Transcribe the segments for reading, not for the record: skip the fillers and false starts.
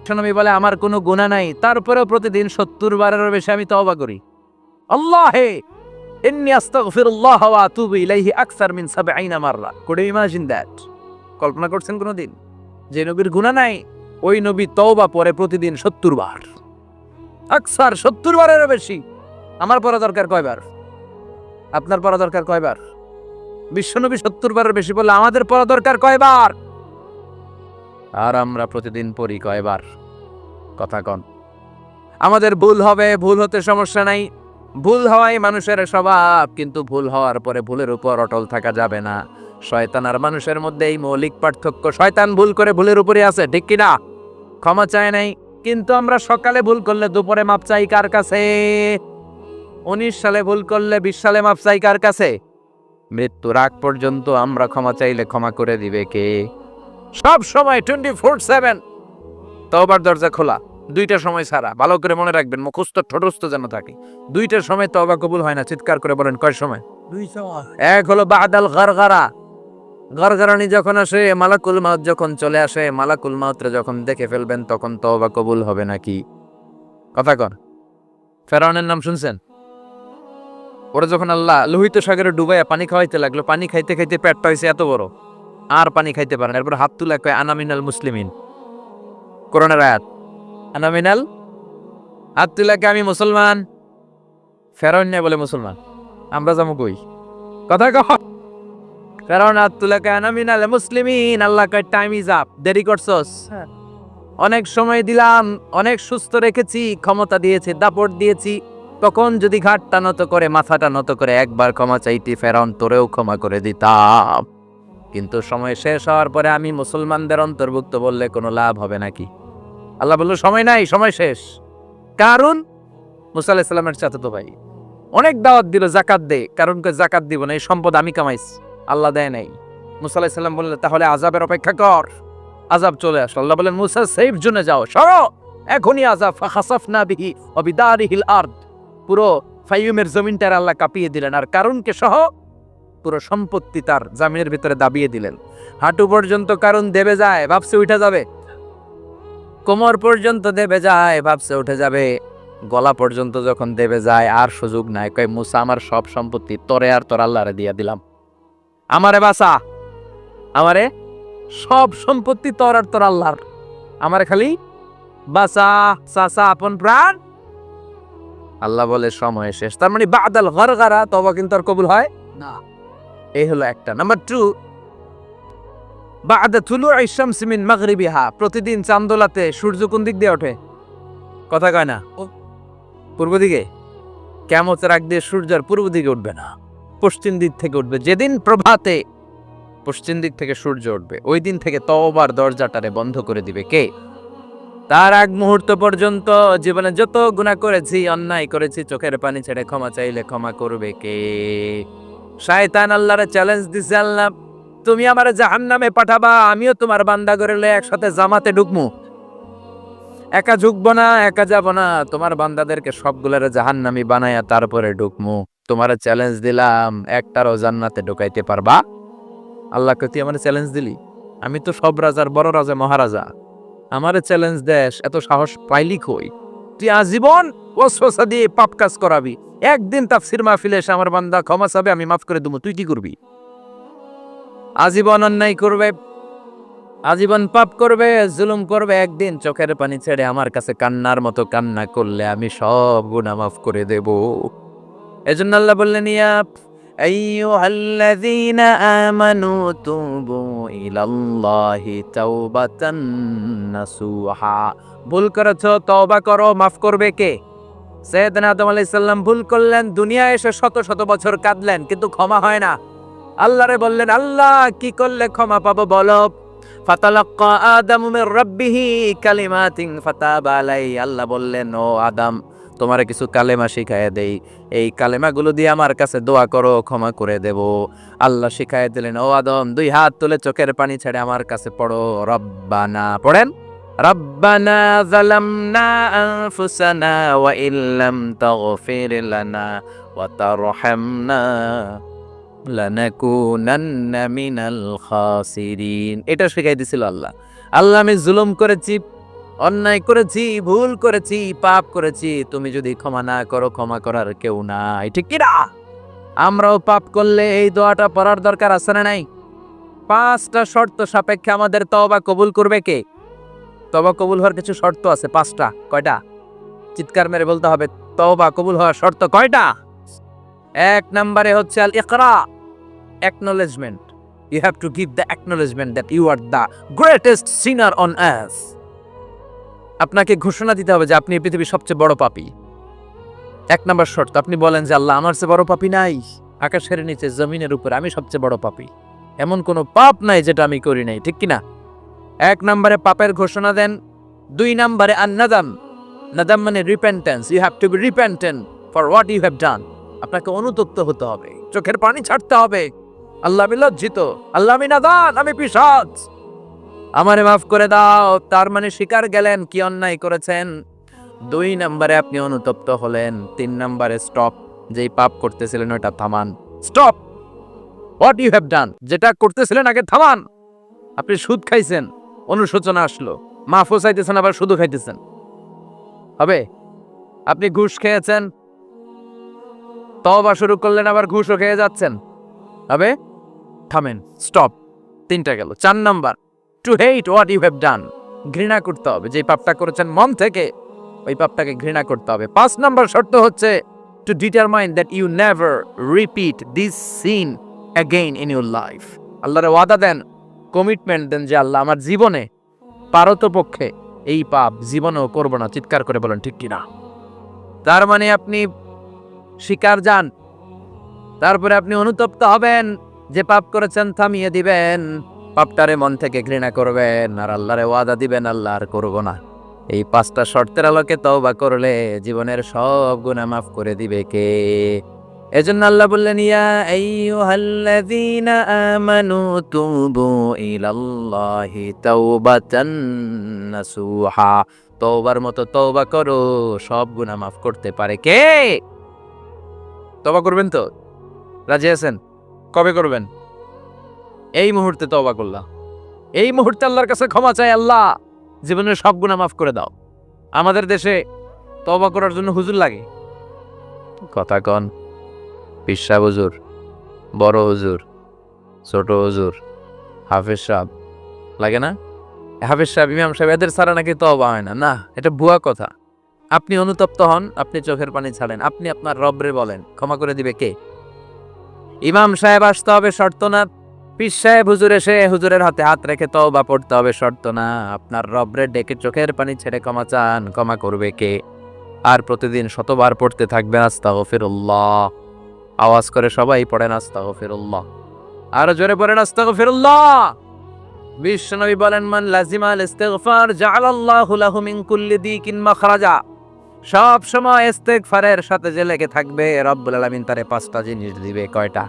বিশ্বনবী বলে আমার কোনো গুনাহ নাই, তারপরেও প্রতিদিন 70 বারেরও বেশি আমি তওবা করি। আল্লাহে ইন্নী আস্তাগফিরুল্লাহ ওয়া আতুবু ইলাইহি আকসার মিন 70 মাররা। Could you imagine that? কল্পনা করছেন কোনোদিন যে নবীর গুনাহ নাই ওই নবী তওবা পড়ে প্রতিদিন 70 বার, আকসার 70 বারেরও বেশি। আমার পড়া দরকার কয়বার? আপনার পড়া দরকার কয়বার? বিশ্বনবী 70 বারের বেশি বললে আমাদের পড়া দরকার কয়বার? আর আমরা প্রতিদিন পড়ি কয়বার? কথা কন। আমাদের ভুল হবে, ভুল হতে সমস্যা নাই, ভুল হওয়াই মানুষের স্বভাব, কিন্তু ভুল হওয়ার পরে ভুলের উপর অটল থাকা যাবে না। শয়তান আর মানুষের মধ্যে এই মৌলিক পার্থক্য। শয়তান ভুল করে ভুলের উপরে আছে, ঠিক কিনা? ক্ষমা চায় নাই, কিন্তু আমরা সকালে ভুল করলে দুপুরে মাপ চাই কার কাছে? 19 সালে ভুল করলে 20 সালে মাপ চাই কার কাছে? মৃত্যুর আগ পর্যন্ত আমরা ক্ষমা চাইলে ক্ষমা করে দিবে কে? সব সময় 24/7 তওবার দরজা খোলা, দুইটার সময় ছাড়া। ভালো করে মনে রাখবেন, মুখস্থ ঠোঁটস্থ যেন থাকে। দুইটার সময় তওবা কবুল হয় না। চিৎকার করে বলেন কয় সময়? দুই সময়। এক হলো বাদাল গারগারা, গারগারানি যখন আসে, মালাকুল মাউত যখন চলে আসে, মালাকুল মাউতরে যখন দেখে ফেলবেন তখন তওবা কবুল হবে নাকি? কথা কন। ফেরাউনের নাম শুনছেন? ওরা যখন আল্লাহ লোহিত সাগরে ডুবাইয়া পানি খাওয়াইতে লাগলো, পানি খাইতে খাইতে পেটটা হয়েছে এত বড়, আর পানি খাইতে পারে না। এরপর হাত তুলে কয় আনা মিনাল মুসলিমিন। কোরআনের আয়াত, আনা মিনাল, হাত তুলে কয় আমি মুসলমান। ফেরাউন না বলে মুসলমান, আমরা যাবো কই? কথা কয়। ফেরাউন হাত তুলে কয় আনা মিনাল মুসলিমিন। আল্লাহ কয় টাইম ইজ আপ, দেরি করছস, অনেক সময় দিলাম, অনেক সুস্থ রেখেছি, ক্ষমতা দিয়েছি, দাপট দিয়েছি, তখন যদি ঘাটটা নত করে, মাথাটা নত করে একবার ক্ষমা চাইতি, ফেরাউন তোরেও ক্ষমা করে দিতাম। কিন্তু সময় শেষ হওয়ার পরে আমি মুসলমানদের অন্তর্ভুক্ত বললে কোনো লাভ হবে নাকি? আল্লাহ বলল সময় নাই, সময় শেষ। কারণ মুসা আলাইহিস সালামের চাচাতো ভাই অনেক দাওয়াত দিল যাকাত দে, কারণ যাকাত দিব না, এই সম্পদ আমি কামাইছি, আল্লাহ দেয় নাই। মুসা আলাইহিস সালাম বললেন তাহলে আযাবের অপেক্ষা কর। আযাব চলে আসলো। আল্লাহ বলেন মুসা সেফ জোনে যাও, সরো, এখনই আযাব। ফাখাসাফনা বিহি ওয়া বিদারিহিল আরদ, পুরো ফাইয়ুমের জমিনটার আল্লাহ কাঁপিয়ে দিলেন, আর কারুনকে সহ পুরো সম্পত্তি তার জামিনের ভিতরে দাবিয়ে দিলেন। হাঁটু পর্যন্ত কারণ দেবে যায়, ভাবছে উঠে যাবে, কোমর পর্যন্ত দেবে যায়, ভাবছে উঠে যাবে, গলা পর্যন্ত যখন দেবে যায় আর সুযোগ নাই। কয় মুসা আমার সব সম্পত্তি তোরে আর তোর আল্লাহরে দিয়া দিলাম, আমারে বাঁচা, আমারে সব সম্পত্তি তোর আর তোর আল্লাহর, আমারে খালি বাঁচা, চাচা আপন প্রাণ। আল্লাহ বলে সময় শেষ। তার মানে বাদাল গারগারা তওবা কিন্তু আর কবুল হয় না। এই হলো একটা। নাম্বার 2, বাদা তুলুই শামস মিন মাগরিবিহা, প্রতিদিন চাঁদোলাতে সূর্য কোন দিক দিয়ে ওঠে? কথা কয় না, পূর্ব দিকে। কিয়ামতের আগ দিয়ে সূর্য আর পূর্ব দিকে উঠবে না, পশ্চিম দিক থেকে উঠবে। যেদিন প্রভাতে পশ্চিম দিক থেকে সূর্য উঠবে, ওই দিন থেকে তওবার দরজাটারে বন্ধ করে দিবে কে? তার আগ মুহূর্ত পর্যন্ত জীবনে যত গুনাহ করেছি, অন্যায় করেছি, চোখের পানি ছেড়ে ক্ষমা চাইলে ক্ষমা করবে কে? শয়তান আল্লাহরে চ্যালেঞ্জ দিছে, আল্লাহ তুমি আমারে জাহান্নামে পাঠাবা, আমিও তোমার বান্দা করে লয়ে একসাথে জামাতে ঢুকমু, একা ঢুকবো না, একা যাব না, তোমার বান্দাদেরকে সবগুলোরে জাহান্নামী বানায়া তারপরে ঢুকমু। তোমারে চ্যালেঞ্জ দিলাম, একটারও জান্নাতে ঢুকাইতে পারবা? আল্লাহকে তুই আমারে চ্যালেঞ্জ দিলি? আমি তো সব রাজার বড় রাজা, মহারাজা, আমারে চ্যালেঞ্জ দেশ, এত সাহস পাইলি কই? তুই আজীবন ওয়াসওয়াসা দিয়ে পাপ কাজ করাবি, একদিন তাফসীর মাহফিলে এসে আমার বান্দা ক্ষমা চাবে, আমি মাফ করে দেবো, তুই কি করবি? আজীবন অন্যায় করবে, আজীবন পাপ করবে, জুলুম করবে, একদিন চোখের পানি ছেড়ে আমার কাছে কান্নার মতো কান্না করলে আমি সব গুনাহ মাফ করে দেব। এজন্য আল্লাহ বললেন ইয়া আইয়ুহাল্লাযীনা আমানু তুবু ইলাল্লাহি তাওবাতান নাসুহা। ভুল করেছো, তওবা করো, মাফ করবে কে? সাইয়েদনা আদম আলাইহিস সালাম ভুল করলেন, দুনিয়ায় এসে শত শত বছর কাঁদলেন, কিন্তু ক্ষমা হয় না। আল্লাহরে বললেন আল্লাহ কি করলে ক্ষমা পাবো বলো? ফাতালাক্কা আদামু মির রাব্বিহি কালিমাতিন ফাতাবা আলাইহি। আল্লাহ বললেন ও আদম তোমারে কিছু কালেমা শিখায় দেই, এই কালেমাগুলো দিয়ে আমার কাছে দোয়া করো, ক্ষমা করে দেব। আল্লাহ শিখায় দিলেন ও আদম 2 হাত তুলে চোখের পানি ছেড়ে আমার কাছে পড়ো, রব্বানা, পড়েন, রব্বানা যালামনা আনফুসানা ওয়া ইল্লাম তাগফির লানা ওয়া তারহামনা লানাকুনান্না মিনাল খাসিরিন। এটা শিখাই দিছিল আল্লাহ। আল্লাহ আমি জুলুম করেছি, অন্যায় করেছি, ভুল করেছি, পাপ করেছি, তুমি যদি ক্ষমা না করো, ক্ষমা করার কেউ নাই, ঠিক কি না? আমরাও পাপ করলে এই দোয়াটা পড়ার দরকার আছে না নাই? 5টা শর্ত সাপেক্ষে আমাদের তওবা কবুল করবে কে? তওবা কবুল হওয়ার কিছু শর্ত আছে 5টা। কয়টা? চিৎকার মেরে বলতে হবে, তওবা কবুল হওয়ার শর্ত কয়টা? 1 নম্বরে হচ্ছে আল ইকরা, acknowledgement. You have to give the acknowledgement that you are the greatest sinner on earth. আপনাকে ঘোষণা দিতে হবে যে আপনি এই পৃথিবীর সবচেয়ে বড় পাপী। 1 নম্বর শর্ত, আপনি বলেন যে আল্লাহ, আমার চেয়ে বড় পাপী নাই, আকাশের নিচে জমিনের উপরে আমি সবচেয়ে বড় পাপী, এমন কোনো পাপ নাই যেটা আমি করি নাই, ঠিক কিনা? 1 নম্বরে পাপের ঘোষণা দেন। 2 নম্বরে আন-নাদাম, নাদাম মানে repentance, you have to be repentant for what you have done. আপনাকে অনুতপ্ত হতে হবে, চোখের পানি ছাড়তে হবে, আল্লাহ আমি লজ্জিত, আল্লাহ আমি নাদান, আমি পিশাচ, আমারে মাফ করে দাও। তার মানে স্বীকার গেলেন কি অন্যায় করেছেন। 2 নম্বরে আপনি অনুতপ্ত হলেন। 3 নম্বরে স্টপ, যেই পাপ করতেছিলেন ওটা থামান। Stop what you have done, যেটা করতেছিলেন আগে থামান। আপনি সুদ খাইছেন, অনুশোচনা আসলো, মাফও চাইতেছেন, আবার সুদও খাইতেছেন, হবে? আপনি ঘুষ খেয়েছেন, তওবা শুরু করলেন, আবার ঘুষও খেয়ে যাচ্ছেন, হবে? থামেন, স্টপ। 3টা গেল। 4 number, to hate what you have done, ঘৃণা করতে হবে, যে পাপটা করেছেন মন থেকে ওই পাপটাকে ঘৃণা করতে হবে। 5 নাম্বার শর্ত হচ্ছে to determine that you never repeat this sin again in your life. আল্লাহরে ওয়াদা দেন, কমিটমেন্ট দেন যে আল্লাহ আমার জীবনে পারতপক্ষে এই পাপ জীবনেও করব না। চিৎকার করে বলেন ঠিক কিনা? তার মানে আপনি স্বীকার যান, তারপরে আপনি অনুতপ্ত হবেন, যে পাপ করেছেন থামিয়ে দিবেন, পাপটারে মন থেকে ঘৃণা করবেন, আর আল্লাহরে ওয়াদা দিবেন আল্লাহ আর করব না। এই 5টা শর্তের আলোকে তওবা করলে জীবনের সব গুনাহ মাফ করে দিবে কে? এজন্য আল্লাহ বললেন, ইয়া আইয়ুহাল্লাযীনা আমানু তুবু ইলাল্লাহি তাওবাতান নাসুহা, তওবার মতো তওবা করো, সব গুনাহ মাফ করতে পারে কে? তওবা করবেন তো? রাজি আছেন? কবে করবেন? এই মুহূর্তে তওবা করলাম, এই মুহূর্তে আল্লাহর কাছে ক্ষমা চাই, আল্লাহ জীবনের সব গুনাহ মাফ করে দাও। আমাদের দেশে তওবা করার জন্য হুজুর লাগে, কথা কন, পিসা হুজুর, বড় হুজুর, ছোট হুজুর, হাফেজ সাহেব লাগে না? হাফেজ সাহেব, ইমাম সাহেব, এদের ছাড়া নাকি তওবা হয় না। না, এটা ভুয়া কথা। আপনি অনুতপ্ত হন, আপনি চোখের পানি ছাড়েন, আপনি আপনার রবরে বলেন, ক্ষমা করে দিবে কে? ইমাম সাহেব আসতে হবে শর্ত না, পীর সাহেব হুজুর এসে হুজুরের হাতে হাত রেখে তওবা পড়তে হবে শর্ত না। আপনার রবরে ডেকে চোখের পানি ছেড়ে ক্ষমা চান, ক্ষমা করবে কে? আর প্রতিদিন শতবার পড়তে থাকবেন আস্তাগফিরুল্লাহ। আওয়াজ করে সবাই পড়েন আস্তাগফিরুল্লাহ, আর জোরে পড়েন আস্তাগফিরুল্লাহ। বিশ্বনবী বলেন, মান লাজিমাল ইস্তিগফার জাআলাল্লাহু লাহু মিন কুল্লি দিকিন মাখরাজা। সব সময় ইস্তিগফারের সাথে যে লেগে থাকবে, রব্বুল আলামিন তারে 5টা জিনিস দিবে। কয়টা?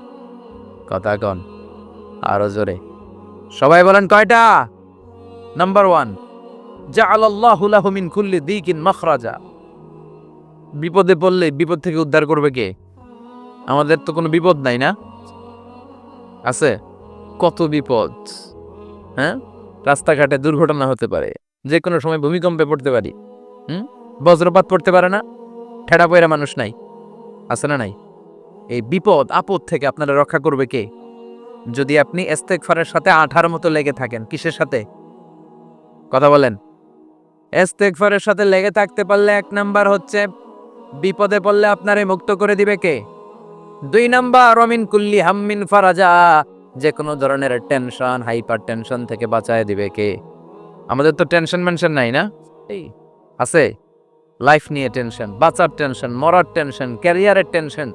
কথা কন, আরো জোরে সবাই বলেন কয়টা? নাম্বার 1, জাআলাল্লাহু লাহু মিন কুল্লি দিকিন মাখরাজা। বিপদে পড়লে বিপদ থেকে উদ্ধার করবে কে? আমাদের তো কোনো বিপদ নাই, না আছে? কত বিপদ, হ্যাঁ? রাস্তাঘাটে দুর্ঘটনা হতে পারে, যে কোনো সময় ভূমিকম্পে পড়তে পারি, বজ্রপাত পড়তে পারে না, ঠেড়া পয়রা মানুষ নাই, আছে না নাই? এই বিপদ আপদ থেকে আপনারা রক্ষা করবে কে? যদি আপনি ইস্তিগফারের সাথে আঠার মতো লেগে থাকেন। কিসের সাথে? কথা বলেন। ইস্তিগফারের সাথে লেগে থাকতে পারলে 1 নাম্বার হচ্ছে বিপদে পড়লে আপনারে মুক্ত করে দিবে কে? 2 নাম্বার, ওমিন কুল্লি হাম্মিন ফারাজা, যে কোনো ধরনের টেনশন, হাইপার টেনশন থেকে বাঁচায় দিবে কে? আমাদের তো টেনশন মেনশন নাই, না? এই আছে লাইফ নিয়ে টেনশন, বাঁচার টেনশন, মরার টেনশন, ক্যারিয়ারের টেনশন,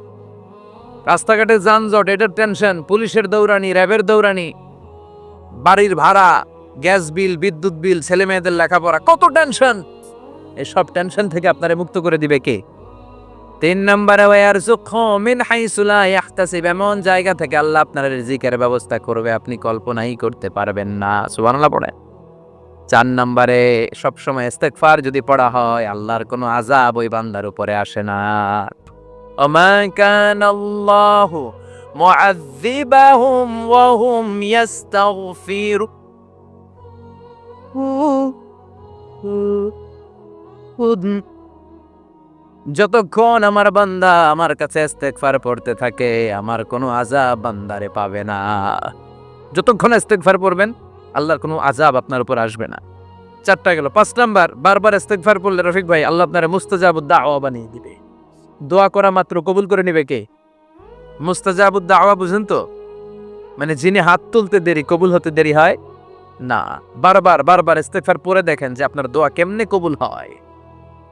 রাস্তাঘাটে যানজট এটার টেনশন, পুলিশের দৌড়ানি, র্যাবের দৌড়ানি, বাড়ির ভাড়া, গ্যাস বিল, বিদ্যুৎ বিল, ছেলে মেয়েদের লেখাপড়া, কত টেনশন। এসব টেনশন থেকে আপনারে মুক্ত করে দিবে কে? 3 নম্বরে, ওয়ারযুকহু মিন হাইসু লা ইয়াহতাসিব, এমন জায়গা থেকে আল্লাহ আপনার রিজিকের ব্যবস্থা করবে আপনি কল্পনাই করতে পারবেন না। সুবহানাল্লাহ পড়েন। 4 নম্বরে, সবসময় ইস্তিগফার যদি পড়া হয়, আল্লাহর কোনো আযাব ওই বান্দার উপরে আসে না। ওমা কানাল্লাহু মুআযযিবাহুম ওয়া হুম ইয়াস্তাগফিরুন যতক্ষণ আমার বান্দা আমার কাছে ইস্তেগফার পড়তে থাকে আমার কোনো আযাব বান্দারে পাবে না। যতক্ষণ ইস্তেগফার পড়বেন আল্লাহর কোনো আযাব আপনার উপর আসবে না। 4টা গেল। 5 নাম্বার, বারবার ইস্তেগফার পড়লে রফিক ভাই আল্লাহ আপনারে মুস্তাজাবুদ দাওয়া বানিয়ে দিবে। দোয়া করা মাত্র কবুল করে নেবে কে? মুস্তাজাবুদ দাওয়া বুঝেন তো? মানে যিনি হাত তুলতে দেরি কবুল হতে দেরি হয় না। বারবার ইস্তেগফার পড়ে দেখেন যে আপনার দোয়া কেমনে কবুল হয়।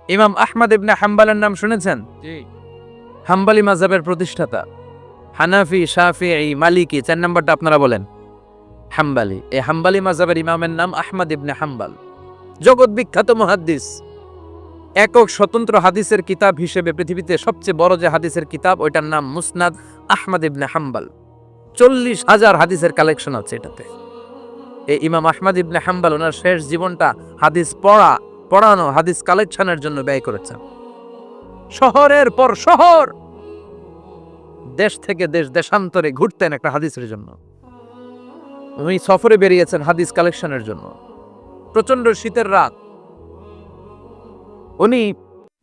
ইমাম আহমদ ইবনে হাম্বলের নাম শুনেছেন? জি। হাম্বলি মাযহাবের প্রতিষ্ঠাতা। হানাফি, শাফিঈ, মালিকি, 4 নাম্বারটা আপনারা বলেন। হাম্বলি। এই হাম্বলি মাযহাবের ইমামের নাম আহমদ ইবনে হাম্বল। জগৎ বিখ্যাত মুহাদ্দিস। একক স্বতন্ত্র হাদিসের কিতাব হিসেবে পৃথিবীতে সবচেয়ে বড় যে হাদিসের কিতাব ওইটার নাম মুসনাদ আহমদ ইবনে হাম্বল। 40,000 হাদিসের কালেকশন আছে এটাতে। এই ইমাম আহমদ ইবনে হাম্বল ওনার শেষ জীবনটা হাদিস পড়ানো, হাদিস কালেকশনের জন্য ব্যয় করেছেন। শহরের পর শহর, দেশ থেকে দেশান্তরে ঘুরতেন একটা হাদিসের জন্য। উনি সফরে বেরিয়েছেন হাদিস কালেকশনের জন্য। প্রচন্ড শীতের রাত, উনি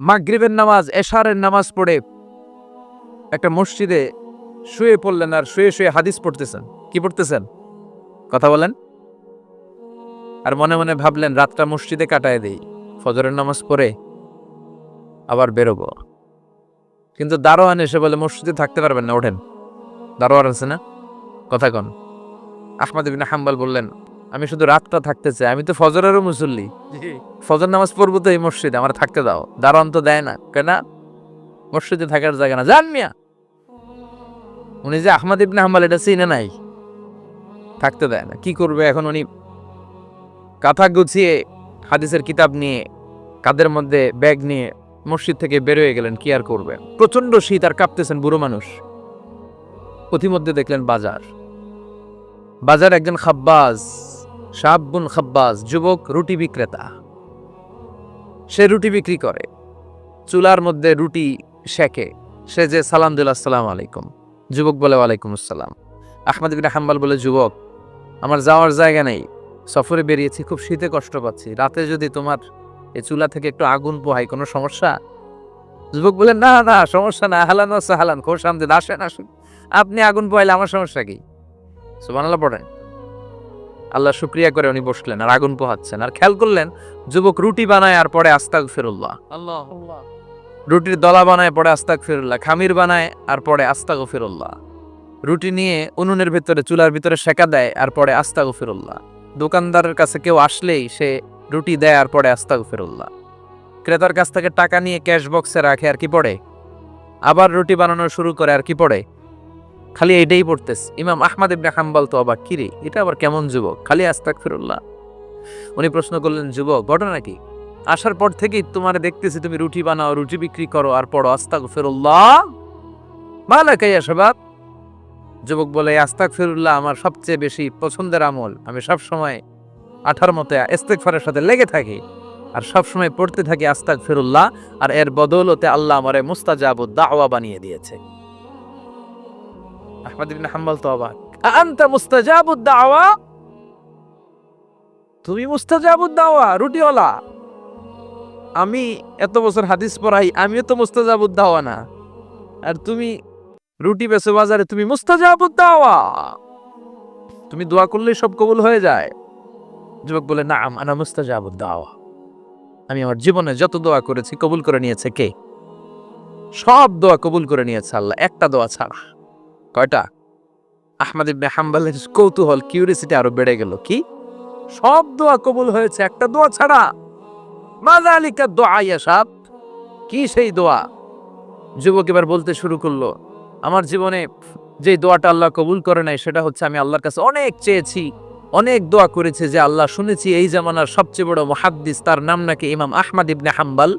মাগরিবের নামাজ, এশারের নামাজ পড়ে একটা মসজিদে শুয়ে পড়লেন আর শুয়ে হাদিস পড়তেছেন। কি পড়তেছেন? কথা বলেন। আর মনে মনে ভাবলেন রাতটা মসজিদে কাটায় দেই, ফজরের নামাজ পড়ে আবার বেরোবো। কিন্তু দারোয়ান এসে বলে মসজিদে থাকতে পারবেন না, ওঠেন। দারোয়ান আছে না? কথা কন। আহমদ ইবনে হাম্বল বললেন আমি শুধু রাতটা থাকতে চাই, আমি তো ফজরেরও মুসল্লি, ফজর নামাজ পড়বো তো এই মসজিদে, আমার থাকতে দাও। দারোয়ান তো দেয় না, কেনা মসজিদে থাকার জায়গা না, জান মিয়া। উনি যে আহমদ ইবনে হাম্বল এটা চিনে নাই, থাকতে দেয় না। কি করবে এখন? উনি কাঁথা গুছিয়ে হাদিসের কিতাব নিয়ে কাদের মধ্যে ব্যাগ নিয়ে মসজিদ থেকে বের হয়ে গেলেন। কি আর করবে, প্রচন্ড শীত আর কাঁপতেছেন বুড়ো মানুষ। পথিমধ্যে দেখলেন বাজার একজন খাব্বাজ, শাবুন খাব্বাজ, যুবক রুটি বিক্রেতা। সে রুটি বিক্রি করে, চুলার মধ্যে রুটি সেকে। সে যে সালাম দিল আসসালামু আলাইকুম, যুবক বলে ওয়ালাইকুম আসসালাম। আহমদ ইবনে হাম্বল বলে যুবক আমার যাওয়ার জায়গা নেই, সফরে বেরিয়েছি, খুব শীতে কষ্ট পাচ্ছি, রাতে যদি তোমার এই চুলা থেকে একটু আগুন পোহাই কোনো সমস্যা? যুবক বলে না সমস্যা না, আহলান ওয়া সাহলান, খোশ আমদেদ, আসেন। আপনি আগুন পোহাইলে আমার সমস্যা কি? সুবহানাল্লাহ পড়েন। আল্লাহ শুকরিয়া করে উনি বসলেন আর আগুন পোহাচ্ছেন। আর খেয়াল করলেন যুবক রুটি বানায় আর পরে আস্তাগফিরুল্লাহ, রুটির দলা বানায় পরে আস্তাগফিরুল্লাহ, খামির বানায় আর পরে আস্তাগফিরুল্লাহ, রুটি নিয়ে উনুনের ভিতরে চুলার ভিতরে সেকা দেয় আর পরে আস্তাগফিরুল্লাহ, দোকানদারের কাছে কেউ আসলেই সে রুটি দেয় আর পরে আস্তাগফিরুল্লাহ, ক্রেতার কাছ থেকে টাকা নিয়ে ক্যাশ বক্সে রাখে আর কি পড়ে, আবার রুটি বানানো শুরু করে আর কি পড়ে, খালি এইটাই পড়তেছে। ইমাম আহমদ ইবনে হাম্বল তো অবাক, কিরে এটা আবার কেমন যুবক, খালি আস্তাগফিরুল্লাহ। উনি প্রশ্ন করলেন যুবক ঘটনা কি? আসার পর থেকেই তোমার দেখতেছি তুমি রুটি বানাও, রুটি বিক্রি করো আর পড়ো আস্তাগফিরুল্লাহ, মালাকা ইয়া শাবাব। যুবক বলে আস্তাগফিরুল্লাহ আমার সবচেয়ে বেশি পছন্দের আমল, আমি সব সময় আঠার মতো ইস্তেগফারের সাথে লেগে থাকি আর সব সময় পড়তে থাকি আস্তাগফিরুল্লাহ, আর এর বদৌলতে আল্লাহ আমারে মুস্তাজাবুদ দাওয়া বানিয়ে দিয়েছে। আহমদ ইবনে হাম্বল তো অবাক, আনতা মুস্তাজাবুদ দাওয়া, তুমি মুস্তাজাবুদ দাওয়া রুটিওয়ালা? আমি এত বছর হাদিস পড়াই, আমিও তো মুস্তাজাবুদ দাওয়া না, আর তুমি রুটি বেচো বাজারে, তুমি মুস্তাজাবুদ দাওয়া, তুমি দোয়া করলেই সব কবুল হয়ে যায়। যুবক বলে নাম আনা মুস্তাজাবুদ দাওয়া, আমি আমার জীবনে যত দোয়া করেছি কবুল করে নিয়েছে কে? সব দোয়া কবুল করে নিয়েছে আল্লাহ, একটা দোয়া ছাড়া। কয়টা? আহমদ ইবনে হাম্বলের কৌতূহল, কিউরিসিটি আরো বেড়ে গেল। কি? সব দোয়া কবুল হয়েছে একটা দোয়া ছাড়া? মাযালিকা দোয়া ইয়া শাব, কি সেই দোয়া? যুবক এবার বলতে শুরু করলো আমার জীবনে যে দোয়াটা আল্লাহ কবুল করে নাই সেটা হচ্ছে আমি আল্লাহর কাছে অনেক চেয়েছি, অনেক দোয়া করেছে যে আল্লাহ শুনেছি এই জামানার সবচেয়ে বড় মুহাদ্দিস, তার নাম নাকি ইমাম আহমদ ইবনে হাম্বল,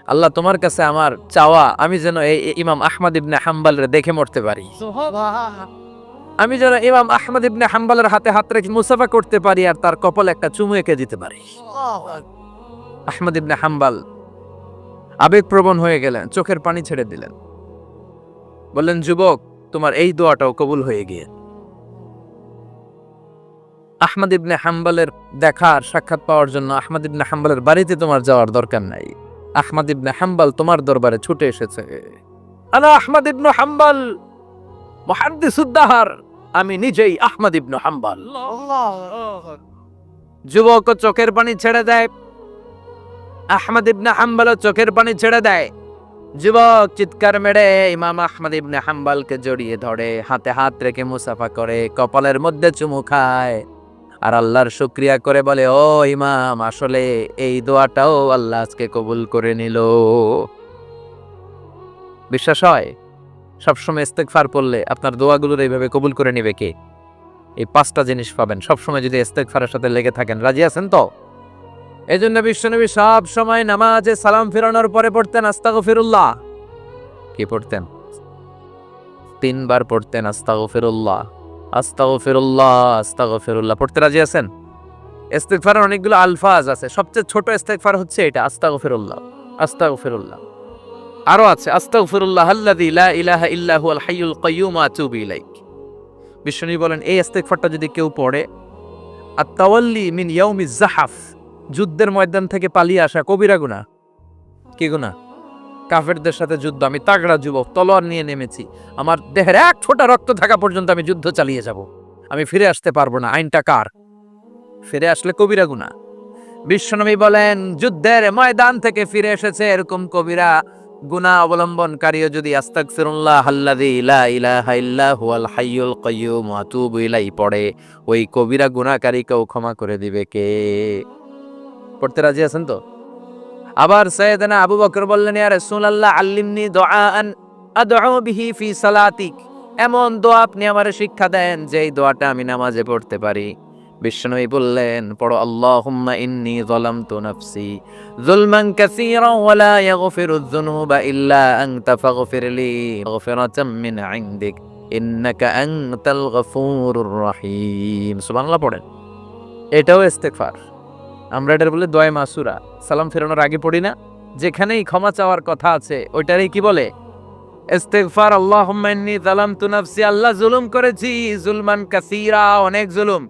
আল্লাহ তোমার কাছে আমার চাওয়া আমি যেন এই ইমাম আহমদ ইবনে হাম্বলের দেখে মরতে পারি, আমি যেন ইমাম আহমদ ইবনে হাম্বলের হাতে হাত রেখে মুসাফা করতে পারি আর তার কপালে একটা চুমু এঁকে দিতে পারি। আহমদ ইবনে হাম্বল আবেগপ্রবণ হয়ে গেলেন, চোখের পানি ছেড়ে দিলেন, বললেন যুবক তোমার এই দোয়াটাও কবুল হয়ে গিয়ে। আহমদ ইবনে হাম্বলের দেখার সাক্ষাৎ পাওয়ার জন্য আহমদ ইবনে হাম্বলের বাড়িতে তোমার যাওয়ার দরকার নাই। আহমদ ইবনে হাম্বল তোমার দরবারে ছুটে এসেছে। আনা আহমদ ইবনে হাম্বল মুহাদ্দিসুদ্দাহর, আমি নিজেই আহমদ ইবনে হাম্বল। যুবক চোখের পানি ছেড়ে দেয়, আহমদ ইবনে হাম্বল চোখের পানি ছেড়ে দেয়। যুবক চিৎকার মেরে ইমাম আহমদ ইবনে হাম্বলকে জড়িয়ে ধরে, হাতে হাত রেখে মুসাফা করে, কপালের মধ্যে চুমু খায় আর আল্লাহর শুকরিয়া করে বলে, ও ইমাম, আসলে এই দোয়াটাও আল্লাহ আজকে কবুল করে নিল। বিশ্বাস হয় সবসময় ইস্তেগফার পড়লে আপনার দোয়াগুলোর এইভাবে কবুল করে নিবে কে? এই 5টা জিনিস পাবেন সবসময় যদি ইস্তেগফারের সাথে লেগে থাকেন। রাজি আছেন তো? এই জন্য বিশ্বনবী সব সময় নামাজে সালাম ফিরানোর পরে পড়তেন আস্তাগফিরুল্লাহ। কি পড়তেন? 3 বার পড়তেন আস্তাগফিরুল্লাহ, আস্তাগফিরুল্লাহ, আস্তাগফিরুল্লাহ। পড়তে রাজি আছেন? ইস্তেগফারের অনেকগুলো আলফাজ আছে, সবচেয়ে ছোট ইস্তেগফার হচ্ছে এটা, আস্তাগফিরুল্লাহ, আস্তাগফিরুল্লাহ। আরো আছে আস্তাগফিরুল্লাহ আল্লাযী লা ইলাহা ইল্লা হুয়াল হাইয়ুল কাইয়্যুম ওয়া আতুবু ইলাইক। বিশ্বনবী বলেন এই ইস্তেগফারটা যদি কেউ পড়ে, আত-তাওয়াল্লি মিন ইয়াউমিজ জাহাফ, যুদ্ধের ময়দান থেকে পালিয়ে আসা কবিরা গুনাহ। কি গুনাহ? কাফেরদের সাথে যুদ্ধ, আমি তাগড়া যুবক, তলোয়ার নিয়ে নেমেছি, আমার দেহের এক ফোঁটা রক্ত থাকা পর্যন্ত আমি যুদ্ধ চালিয়ে যাব, আমি ফিরে আসতে পারবো না, আইনটা কার? ফিরে আসলে কবিরা গুনাহ। বিশ্বনবী বলেন যুদ্ধের ময়দান থেকে ফিরে এসেছে এরকম কবিরা গুনাহ অবলম্বনকারীও যদি আস্তাগফিরুল্লাহ আল্লাযী লা ইলাহা ইল্লা হুয়াল হাইয়ুল কাইয়্যুম ওয়া আতুবু ইলাইহি পড়ে, ওই কবিরা গুনাহকারীকেও ক্ষমা করে দিবে কে? পড়তে রাজি আছেন তো? আবার সাইয়েদনা আবু বকর বললেন, ইয়া রাসূলুল্লাহ আল্লিমনি দুআআন আদউ বিহি ফি সালাতিক, এমন দোয়া আপনি আমারে শিক্ষা দেন যেই দোয়াটা আমি নামাজে পড়তে পারি। বিশ্বনবী বললেন, পড়ো আল্লাহুম্মা ইন্নী যালামতু নাফসি যুলমান কাসীরান ওয়া লা ইয়াগফিরুয যুনুবা ইল্লা আনতা ফাগফিরলি মাগফিরাতাম মিন ইনদিক ইন্নাকা আনতাল গফুরুর রহিম। সুবহানাল্লাহ পড়েন। এটাও ইস্তেগফার। আমরা এটার বলে দোয়া মাসুরা, সালাম ফেরানোর আগে পড়ি না? যেখানেই ক্ষমা চাওয়ার কথা আছে ওইটারই কি বলে? ইস্তেগফার। আল্লাহুম্মা ইন্নী যালামতু নাফসি, আল্লাহ জুলুম করেছি, যুলমান কাসীরা, অনেক জুলুম,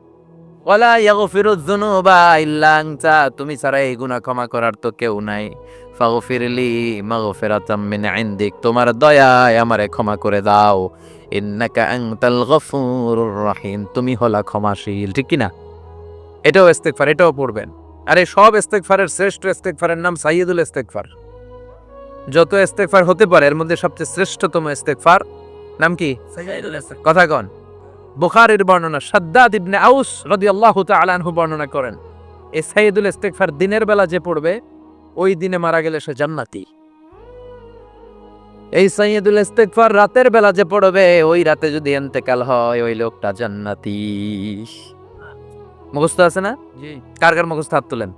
ওয়ালা ইয়াগফিরুয যুনুবা ইল্লা আনতা, তুমি ছাড়া এই গুনাহ ক্ষমা করার তো কেউ নাই, ফাগফিরলি মাগফিরাতাম মিন ইনদিক, তোমার দয়ায় আমারে ক্ষমা করে দাও, ইন্নাকা আনতাল গফুরুর রহিম, তুমি হলা ক্ষমাশীল। ঠিক কি না? এটাও ইস্তেগফার, এটাও পড়বেন। আরে সব ইস্তেগফারের শ্রেষ্ঠ ইস্তেগফারের নাম সাইয়্যিদুল ইস্তেগফার। যত ইস্তেগফার হতে পারে এর মধ্যে সবচেয়ে শ্রেষ্ঠতম ইস্তেগফার নাম কি? সাইয়্যিদুল ইস্তেগফার। কথা কন। বুখারীর বর্ণনা, শাদ্দাদ ইবনে আউস রাদিয়াল্লাহু তাআলা আনহু বর্ণনা করেন, এই সাইয়্যিদুল ইস্তেগফার দিনের বেলা যে পড়বে ওই দিনে মারা গেলে সে জান্নাতি। এই সাইয়্যিদুল ইস্তেগফার রাতের বেলা যে পড়বে ওই রাতে যদি ইন্তেকাল হয় ওই লোকটা জান্নাতি। মুখস্থ আছে না? জি। কার কার মুখস্থ হাত তোলেন?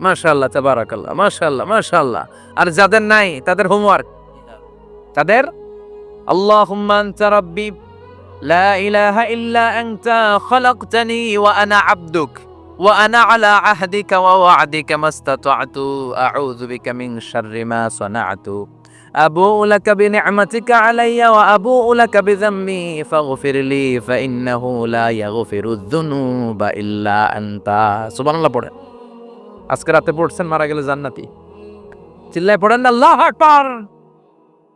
মাশাআল্লাহ, তাবারাকাল্লাহ, মাশাআল্লাহ, মাশাআল্লাহ। আর যাদের নাই তাদের হোমওয়ার্ক, তাদের আল্লাহুম্মা আনতা রাব্বি লা ইলাহা ইল্লা আনতা খালাকতানি ওয়া আনা আবদুক ওয়া আনা আলা আহদিকা ওয়া ওয়া'দিকা মাস্তাতা'তু আউযু বিকা মিন শাররি মা সানা'তু আবুউ লাকা বিনি'মাতিকা আলাইয়া ওয়া আবুউ লাকা বিযাম্মি ফাগফিরলি ফাইন্নাহু লা ইয়াগফিরুয যুনুবা ইল্লা আনতা। সুবহানাল্লাহ পড়েন। আজকে রাতে পড়ছেন, মারা গেলে জান্নাতি। চিল্লায় পড়েন না আল্লাহু আকবার।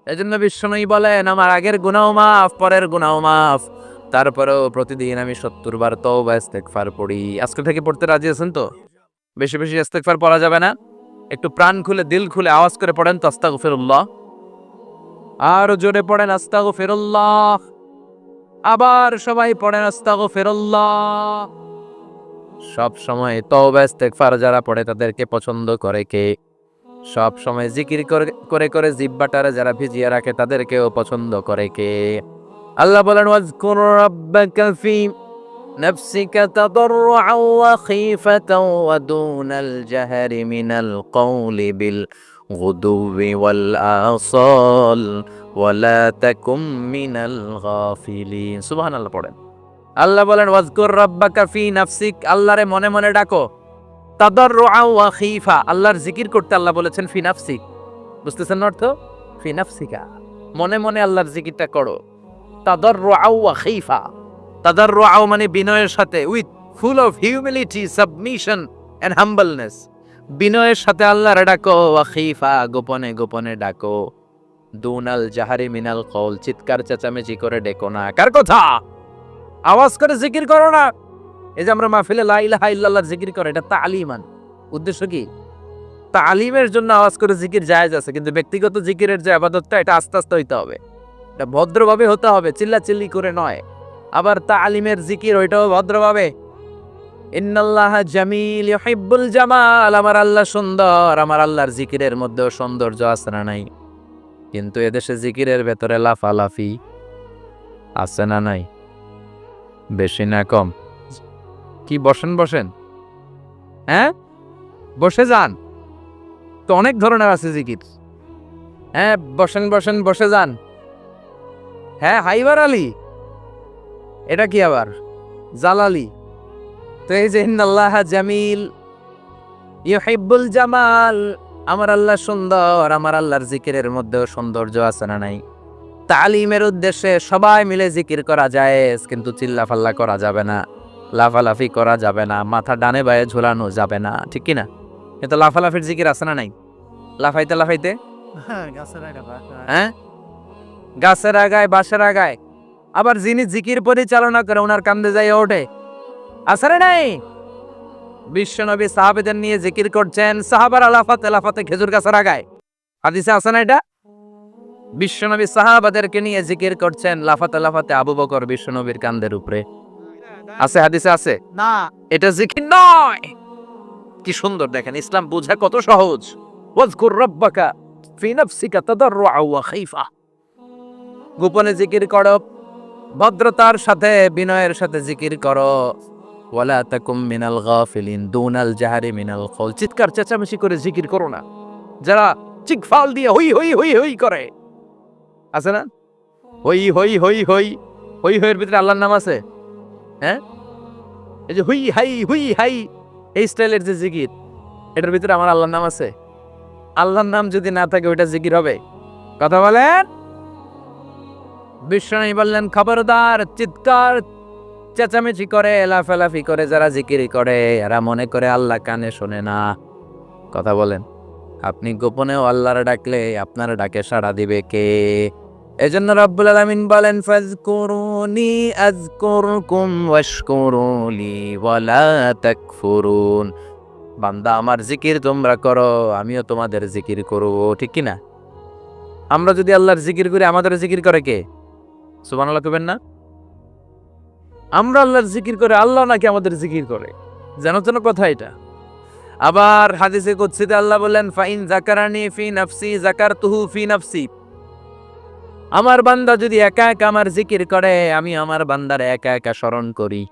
এজন্য বিশ্বনবী বলেন আমার আগের গুনাহ মাফ, পরের গুনাহ মাফ, তারপরেও প্রতিদিন আমি 70 বার তওবা ইস্তেগফার পড়ি। আজকে থেকে পড়তে রাজি আছেন তো? বেশি বেশি ইস্তেগফার পড়া যাবে না? একটু প্রাণ খুলে দিল খুলে আওয়াজ করে পড়েন তো আস্তাগফিরুল্লাহ। আর জোরে পড়েন আস্তাগফিরুল্লাহ। আবার সবাই পড়েন আস্তাগফিরুল্লাহ। সব সময় তওবা ইস্তেগফার যারা পড়ে তাদেরকে পছন্দ করে কে? সব সময় জিকির করে করে জিহ্বাটারে যারা ভিজিয়ে রাখে তাদেরকেও পছন্দ করে কে? আল্লাহ বলেন ওয়াজকুর রাব্বাকা ফি নাফসিকা তাদাররুআন ওয়া খীফাতান ওয়া দুনাল জাহরি মিনাল কওলি বিল গুদুওয়ি ওয়াল আসাল ওয়া লা তাকুম মিনাল গাফিলিন। সুবহানাল্লাহ পড়েন। আল্লাহ বলেন ওয়াজকুর রাব্বাকা ফি নাফসিক, আল্লাহরে মনে মনে ডাকো, তাদাররুআন ওয়া খীফা, আল্লাহর জিকির করতে আল্লাহ বলেছেন ফি নাফসিক। বুঝতেছেন না অর্থ? ফি নাফসিকা, মনে মনে আল্লাহর জিকিরটা করো। তাদাররুআন ওয়া খীফা, তাদাররুআন মানে বিনয়ের সাথে, with full of humility, submission and humbleness. বিনয়ের সাথে আল্লাহর ডাকো, ওয়াখিফা গোপনে গোপনে ডাকো, দুনাল জাহারি মিনাল কওল চিৎকার চেঁচামেচি করে ডেকো না। কার কথা? আওয়াজ করে জিকির করো না। এই যে আমরা মাহফিলে লা ইলাহা ইল্লাল্লাহ জিকির করে, এটা তালিমান। উদ্দেশ্য কি? তালিমের জন্য আওয়াজ করে জিকির জায়েজ আছে, কিন্তু ব্যক্তিগত জিকিরের যে ইবাদতটা, এটা আস্তে আস্তে হইতে হবে, এটা ভদ্রভাবে হতে হবে, চিল্লাচিল্লি করে নয়। আবার তালিমের জিকির ওইটাও ভদ্রভাবে। ইন্নাল্লাহা জামিল ইউহিব্বুল জামাল, আমার আল্লাহ সুন্দর, আমার আল্লাহর জিকিরের মধ্যেও সৌন্দর্য আছে না নাই? কিন্তু এদেশে জিকিরের ভেতরে লাফালাফি আছে না নাই? বেশি না কম? কি বসেন বসেন, হ্যাঁ বসে যান তো, অনেক ধরনের আছে জিকির। হ্যাঁ বসেন বসেন, বসে যান। হ্যাঁ হাইবার আলী, এটা কি আবার জালালি? তো এই যে ইন্নাল্লাহা জামিল ইউহিব্বুল জামাল, আমার আল্লাহ সুন্দর, আমার আল্লাহর জিকিরের মধ্যেও সৌন্দর্য আছে না নাই? তালিমের উদ্দেশ্যে সবাই মিলে জিকির করা যায়, কিন্তু চিল্লাফাল্লা করা যাবে না, লাফালাফি করা যাবে না, মাথা ডানে বায়ে ঝোলানো যাবে না, ঠিক কি না? কিন্তু লাফালাফির জিকির আছে না নাই? লাফাইতে লাফাইতে, হ্যাঁ গাছের আগায় বাঁশের আগায়। আবার যিনি জিকির পরিচালনা করে ওনার কান্দে যাই ওঠে, আছে না নাই? বিশ্বনবী সাহাবেদের নিয়ে জিকির করছেন, সাহাবারা লাফাতে লাফাতে খেজুর গাছের আগায়। হাদিসে আছে না এটা? বিশ্বনবী সাহাবাদেরকে নিয়ে জিকির করছেন, লাফাতে লাফাতে আবু বকর বিশ্বনবীর কান্দের উপরে। আছে হাদিসে আছে না? এটা জিকির নয়। কি সুন্দর দেখেন, ইসলাম বোঝা কত সহজ। ওয়াজকুর রাব্বাকা ফি নাফসিকা তাদাররুআ ওয়া খাইফা, গোপনে জিকির করো, ভদ্রতার সাথে বিনয়ের সাথে জিকির করো। ওয়ালা তাকুম মিনাল গাফিলিন দুনাল জাহারি মিনাল কওল, চিৎকার চেঁচামেচি করে জিকির করো না। যারা চিকফাল দিয়ে হই হই হই হই করে, আছে না? হই হই হই হই হই হইয়ের ভিতরে আল্লাহর নাম আছে। হ্যাঁ এই যে হুই হাই এই স্টাইলের যে জিকির, এটার ভিতরে আমার আল্লাহর নাম আছে? আল্লাহর নাম যদি না থাকে ওইটা জিকির হবে? কথা বলেন। বিশ্বনবী বললেন, খবরদার, চিৎকার চেঁচামেচি করে লাফালাফি করে যারা জিকির করে, এরা মনে করে আল্লাহ কানে শোনে না। কথা বলেন। আপনি গোপনেও আল্লাহর ডাকলে আপনার ডাকে সাড়া দিবে কে? এজন্য রব্বুল আলামিন বলেন, ফাজকুরুনি আযকুরকুম ওয়াশকুরুলি ওয়ালা তাকফুরুন। বান্দা আমার জিকির তোমরা করো, আমিও তোমাদের জিকির করব, ঠিক কি না? আমরা যদি আল্লাহর জিকির করি, আমাদের জিকির করে কে? সুবহানাল্লাহ কইবেন না? আমরা আল্লাহর জিকির করে, আল্লাহ নাকি আমাদের জিকির করে? জানো কথা এটা। আবার হাদিসে কুদসিতে আল্লাহ বলেন, ফাইন যাকারানি ফি নাফসি যাকারতুহু ফি নাফসি, আমার বান্দা যদি একা একা আমার জিকির করে, আমি আমার বান্দার একা একা স্মরণ করি।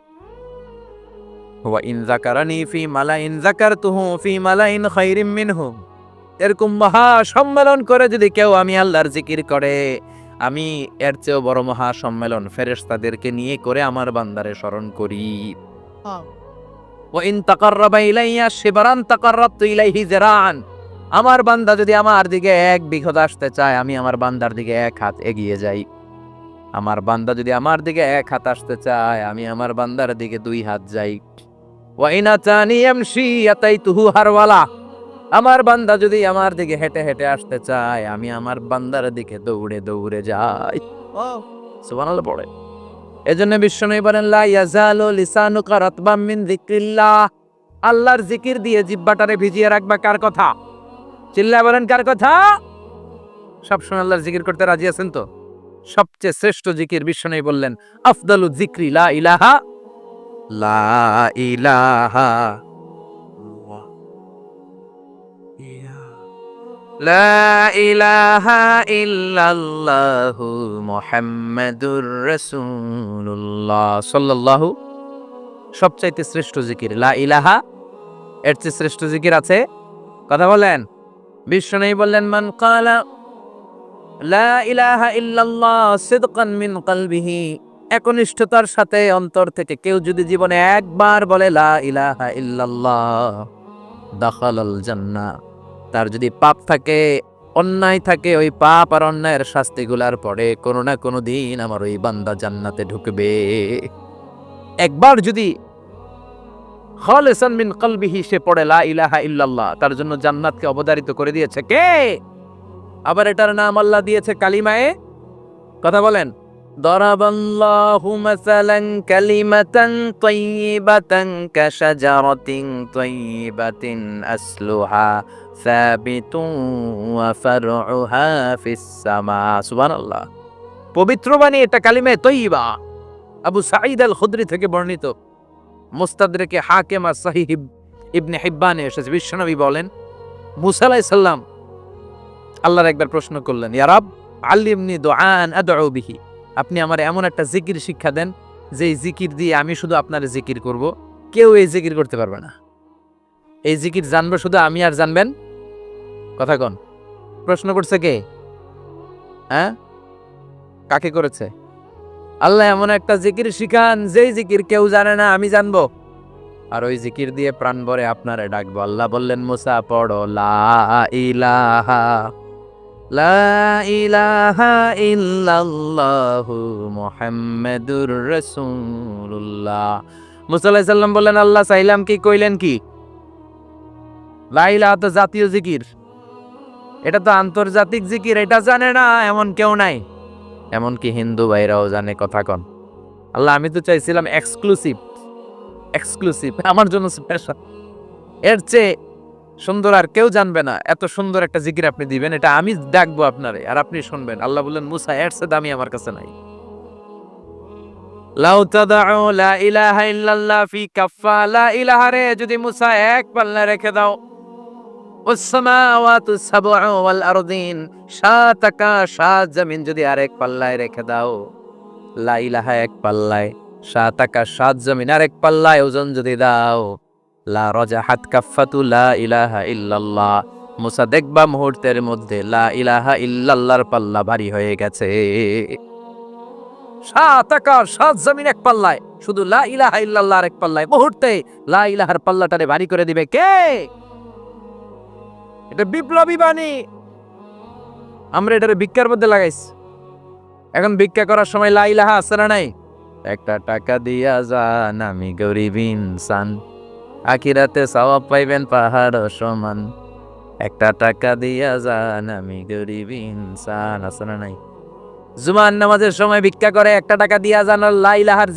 ওয়া ইন যাকারানি ফি মালাইন যাকারতুহু ফি মালাইন খায়রিম মিনহু, এরকম মহা সম্মেলন করে যদি কেউ আমি আল্লাহর জিকির করে, আমি এর চেয়েও বড় মহা সম্মেলন ফেরেশতাদেরকে নিয়ে করে আমার বান্দারে স্মরণ করি। ওয়া ইন তাকাররাবা ইলাইয়া শিবরান তাকাররাবতু ইলাইহি যিরান, আমার বান্দা যদি আমার দিকে এক বিঘত আসতে চায়, আমি আমার বান্দার দিকে এক হাত এগিয়ে যাই। আমার বান্দা যদি আমার দিকে এক হাত আসতে চায়, আমি আমার বান্দার দিকে দুই হাত যাই। ওয়া ইন আতানি ইয়ামশি আতাইতুহু হারওয়ালা, আমার বান্দা যদি আমার দিকে হেঁটে হেঁটে আসতে চায়, আমি আমার বান্দার দিকে দৌড়ে দৌড়ে যাই। সুবহানাল্লাহ পড়ে। এজন্য বিশ্বনবী বলেন, লা ইয়াজালু লিসানুকা রাতবাম মিন যিকরিল্লাহ, আল্লাহর জিকির দিয়ে জিহ্বাটারে ভিজিয়ে রাখবা। কার কথা? চিল্লায় বলেন, কার কথা? সবসময় আল্লাহর জিকির করতে রাজি আছেন তো? সবচেয়ে শ্রেষ্ঠ জিকির বিশ্বনবী বললেন, আফদালু যিকরি লা ইলাহা লা ইলাহা ইল্লাল্লাহু মুহাম্মাদুর রাসূলুল্লাহ সাল্লাল্লাহু। সবচাইতে শ্রেষ্ঠ জিকির লা ইলাহা, এর চেয়ে শ্রেষ্ঠ জিকির আছে? কথা বলেন। বিশ্বনবী বললেন, মান ক্বালা লা ইলাহা ইল্লাল্লাহ সিদকান মিন কলবিহি, একনিষ্ঠতার সাথে অন্তর থেকে কেউ যদি জীবনে একবার বলে লা ইলাহা ইল্লাল্লাহ, দাখালাল জান্নাহ, তার যদি পাপ থাকে, অন্যায় থাকে, ওই পাপ আর অন্যায়ের শাস্তিগুলার পরে কোনো না কোনো দিন আমার ওই বান্দা জান্নাতে ঢুকবে। একবার যদি খালিসান মিন কলবিহি, সে পড়ে লা ইলাহা ইল্লাল্লাহ, তার জন্য জান্নাতকে অবধারিত করে দিয়েছে কে? আবার এটার নাম আল্লাহ দিয়েছে কালিমায়ে, কথা বলেন, দরাবাল্লাহু মাসালান কালিমাতান তাইয়িবাতান কাশাজারাতিন তাইয়িবাতিন আসলুহা সাবিতুন ওয়া ফারউহা ফিস সামা। সুবহানাল্লাহ। পবিত্র বাণী, এটা কালিমায়ে তাইয়িবা। আবু সাঈদ আল খুদরি থেকে বর্ণিত, মুস্তাদরেকে হাকিম আর সহিহ ইবনে হিব্বানে এসেছে, বিশ্বনবী বলেন, মুসা আলাইহিস সালাম আল্লাহর একবার প্রশ্ন করলেন, ইয়া রাব আল্লিমনি দুআন আদউ বিহি, আপনি আমার এমন একটা জিকির শিক্ষা দেন যে জিকির দিয়ে আমি শুধু আপনার জিকির করব, কেউ এই জিকির করতে পারবে না। এই জিকির জানবো শুধু আমি, আর জানবেন, কথা কন। প্রশ্ন করছে কে? হ্যাঁ, কাকে করেছে? আল্লাহ এমন একটা জিকির শিখান যেই জিকির কেউ জানে না, আমি জানবো, আর ওই জিকির দিয়ে প্রাণ ভরে আপনারে ডাকবো। আল্লাহ বললেন, মুসা পড়ো লা ইলাহা লা ইলাহা ইল্লাল্লাহু মুহাম্মাদুর রাসূলুল্লাহ। মুসা আলাইহিস সালাম বললেন, আল্লাহ চাইলাম কি, কইলেন কি? লা ইলাহা তো জাতীয় জিকির, এটা তো আন্তর্জাতিক জিকির, এটা জানে না এমন কেউ নাই, এমনকি হিন্দু ভাইরাও জানে, কথা কন। আল্লাহ আমি তো চাইছিলাম এক্সক্লুসিভ, এক্সক্লুসিভ, আমার জন্য স্পেশাল, এর চেয়ে সুন্দর আর কেউ জানবে না, এত সুন্দর একটা জিকির আপনি দিবেন, এটা আমি ডাকবো আপনারে আর আপনি শুনবেন। আল্লাহ বললেন, মুসা এর চেয়ে দামি আমার কাছে নাই। লাউ তাদাউ লা ইলাহা ইল্লাল্লাহ ফি কাফফা, লা ইলাহা রে যদি মুসা এক পাল্লা রেখে দাও, ওয়াস সামাওয়াতু সাবউ ওয়াল আরদিন, সাত আকাশ সাত জমিন যদি আরেক পাল্লায় রেখে দাও, লা ইলাহা এক পাল্লায়, সাত আকাশ সাত জমিন আরেক পাল্লায় ওজন যদি দাও, লা রাজাহাত কাফফাতু লা ইলাহা ইল্লাল্লাহ, মুসা দেখবা মুহূর্তের মধ্যে লা ইলাহা ইল্লাল্লাহর পাল্লা ভারী হয়ে গেছে। সাত আকাশ সাত জমিন এক পাল্লায়, শুধু লা ইলাহা ইল্লাল্লাহর এক পাল্লায়, মুহূর্তে লা ইলাহার পাল্লাটারে ভারী করে দিবে কে? এটা বিপ্লবী বাণী। আমরা এটারে ভিক্ষার মধ্যে লাগাইছি। এখন ভিক্ষা করার সময় লা ইলাহা আছে না নাই? একটা টাকা দিয়া যান, আমি গরিব ইনসান, আখিরাতে সওয়াব পাইবেন পাহাড় সমান, একটা টাকা দিয়া যান, আমি গরিব ইনসান, আছে না নাই? জুমার নামাজের সময় ভিক্ষা করে, একটা টাকা দিয়া যান, আর লা ইলাহার